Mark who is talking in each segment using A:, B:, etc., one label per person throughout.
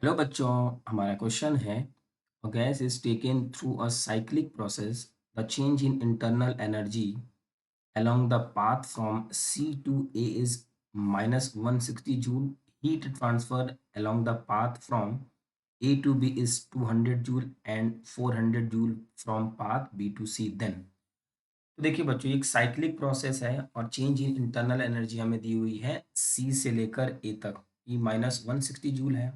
A: Hello बच्चों, हमारा question है a gas is taken through a cyclic process the change in internal energy along the path from C to A is minus 160 joule. Heat transfer along the path from A to B is 200 joule and 400 joule from path B to C. Then तो देखिए बच्चों, ये एक cyclic process है और change in internal energy हमें दी हुई है C से लेकर A तक। ये माइनस 160 जूल है।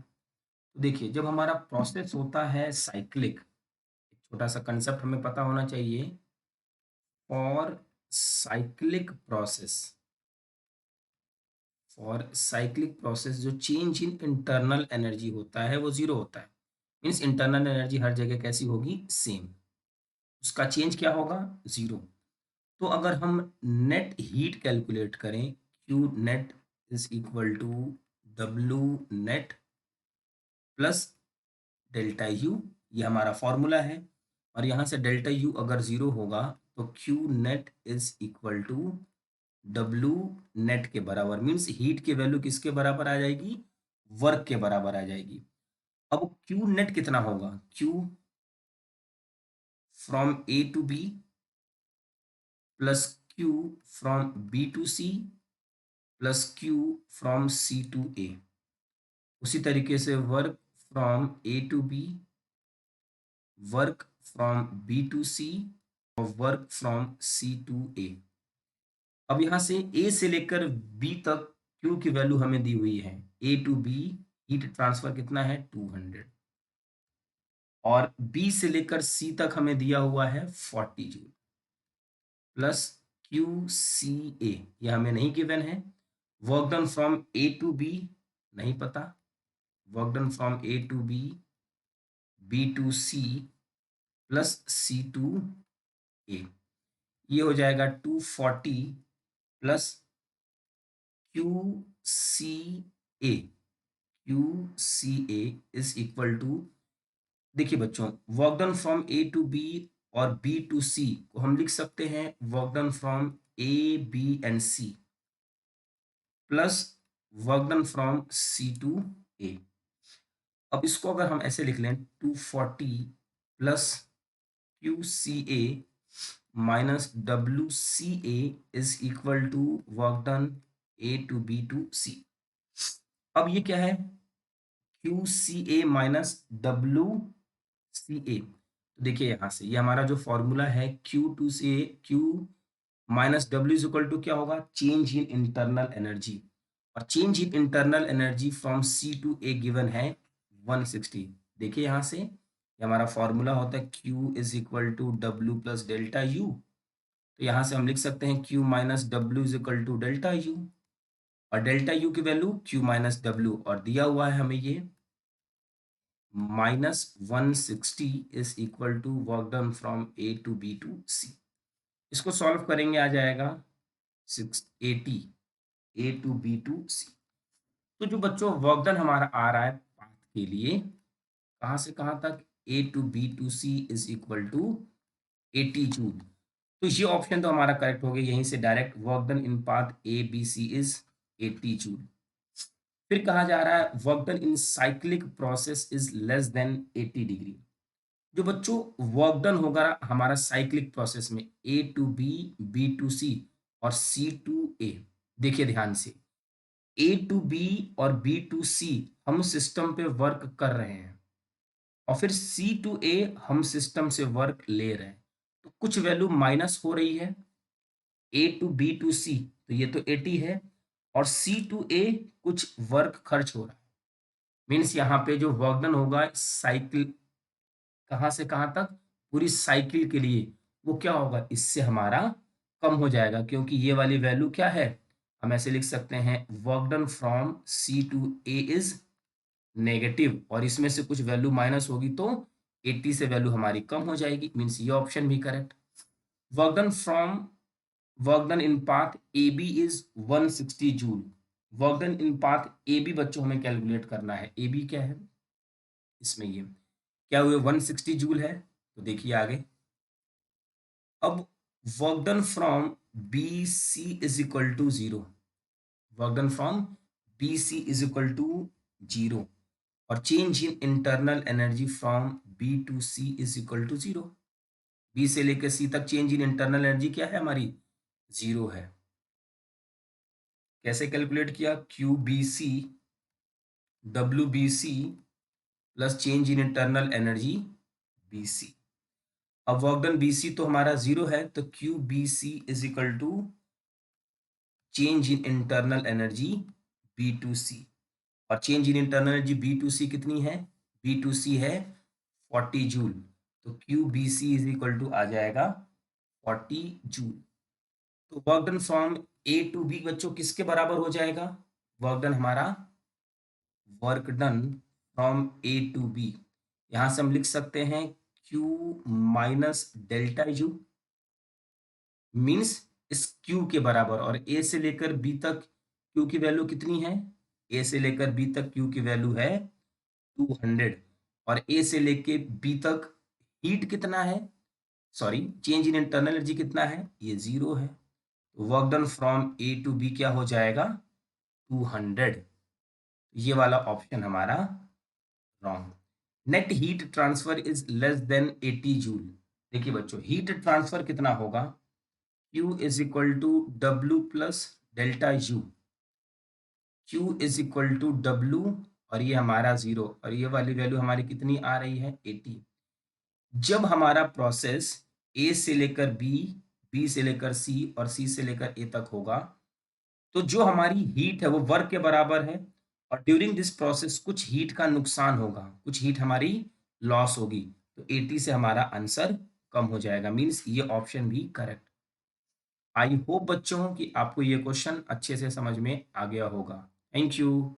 A: तो देखिए, जब हमारा प्रोसेस होता है साइक्लिक, एक छोटा सा कंसेप्ट हमें पता होना चाहिए। For cyclic process for cyclic process जो चेंज इन इंटरनल एनर्जी होता है वो जीरो होता है। मीन्स इंटरनल एनर्जी हर जगह कैसी होगी? सेम। उसका चेंज क्या होगा? जीरो। तो अगर हम नेट हीट कैलकुलेट करें, Q net is equal to W net plus delta U, ये हमारा फॉर्मूला है। और यहाँ से डेल्टा यू अगर ज़ीरो होगा तो Q net is equal to W net के बराबर। मीन्स हीट की वैल्यू किसके बराबर आ जाएगी? वर्क के बराबर आ जाएगी। अब क्यू नेट कितना होगा? Q from A to B plus Q from B to C plus Q from C to A. उसी तरीके से work from A to B, work from B to C और work from C to A. अब यहाँ से ए से लेकर B तक क्यू की वैल्यू हमें दी हुई है। ए टू बी हीट ट्रांसफर कितना है? 200। और बी से लेकर सी तक हमें दिया हुआ है 40 joule plus Q C A, यह हमें नहीं गिवन है। Work done from A to B नहीं पता। Work done from A to B, B to C plus C to A, ये हो जाएगा 240 plus Q C A. Q C A is equal to, देखिए बच्चों, work done from A to B और B to C को हम लिख सकते हैं work done from A B and C plus work done from C to A. अब इसको अगर हम ऐसे लिख लें 240 plus Q C A minus W C A is equal to work done A to B to C. अब ये क्या है? Q C A minus W C A. तो देखिए यहाँ से ये हमारा जो फॉर्मूला है Q to C A, Q minus W is equal to क्या होगा? Change in internal energy. और change in internal energy from C to A given है 160। देखिए यहाँ से ये हमारा फॉर्मूला होता है Q is equal to W plus delta U. तो यहाँ से हम लिख सकते हैं Q minus W is equal to delta U. और डेल्टा यू की वैल्यू क्यू माइनस डब्ल्यू, और दिया हुआ है हमें ये minus 160 is equal to work done from A to B to C. इसको सॉल्व करेंगे, आ जाएगा 680 A to B to C. तो जो बच्चों वर्क डन हमारा आ रहा है पाथ के लिए, कहाँ से कहाँ तक? A to B to C is equal to 80 joule. तो ये ऑप्शन तो हमारा करेक्ट हो गया। यहीं से direct work done in path A B C is 80 joule. फिर कहा जा रहा है work done in cyclic process is less than 80 degree. जो बच्चों वर्क डन होगा हमारा साइक्लिक प्रोसेस में A to B, B to C और सी टू ए, देखिए ध्यान से, ए टू बी और बी टू सी हम सिस्टम पे वर्क कर रहे हैं और फिर सी टू ए हम सिस्टम से वर्क ले रहे हैं। तो कुछ वैल्यू माइनस हो रही है। ए टू बी टू सी तो ये तो 80 है, और सी टू ए कुछ वर्क खर्च हो रहा है। मीन्स यहाँ पे जो वर्क डन होगा साइकिल कहाँ से कहाँ तक, पूरी साइकिल के लिए, वो क्या होगा? इससे हमारा कम हो जाएगा, क्योंकि ये वाली वैल्यू क्या है? हम ऐसे लिख सकते हैं work done from C to A is negative, और इसमें से कुछ वैल्यू माइनस होगी तो 80 से वैल्यू हमारी कम हो जाएगी। मीन्स ये ऑप्शन भी correct. Work done from work done in path A B is 160 joule. Work done in path A B बच्चों हमें कैलकुलेट करना है। ए बी क्या है? इसमें ये क्या हुए? 160 जूल है। तो देखिए आगे, अब work done from B C is equal to zero. Work done from B C is equal to zero. और change in internal energy from B to C is equal to zero. B से लेकर सी तक change in internal energy क्या है हमारी, zero है। कैसे calculate किया, Q B C W B C plus change in internal energy B C. अब वर्क डन बी सी तो हमारा जीरो है, तो Q B C is equal to change in internal energy B to C. और change in internal energy B to C कितनी है, B to C है 40 joule. तो Q B C is equal to आ जाएगा 40 joule. तो work done from A to B बच्चों किसके बराबर हो जाएगा, वर्क डन हमारा, work done from A to B, यहां से हम लिख सकते हैं Q minus delta U, means इस क्यू के बराबर। और ए से लेकर बी तक क्यू की वैल्यू कितनी है, ए से लेकर बी तक क्यू की वैल्यू है 200। और ए से लेके बी तक हीट कितना है, sorry change in internal energy कितना है, ये जीरो है। Work done from A to B क्या हो जाएगा, 200। ये वाला ऑप्शन हमारा wrong. Net heat transfer is less than 80 joule. देखिए बच्चों, हीट ट्रांसफर कितना होगा, Q is equal to W plus delta U. Q is equal to W, और ये हमारा जीरो, और ये वाली वैल्यू हमारी कितनी आ रही है 80। जब हमारा प्रोसेस ए से लेकर बी, बी से लेकर सी और सी से लेकर ए तक होगा, तो जो हमारी हीट है वो वर्क के बराबर है। और ड्यूरिंग दिस प्रोसेस कुछ हीट का नुकसान होगा, कुछ हीट हमारी लॉस होगी। तो 80 से हमारा आंसर कम हो जाएगा, मीन्स ये ऑप्शन भी करेक्ट। आई होप बच्चों कि आपको ये क्वेश्चन अच्छे से समझ में आ गया होगा। Thank you.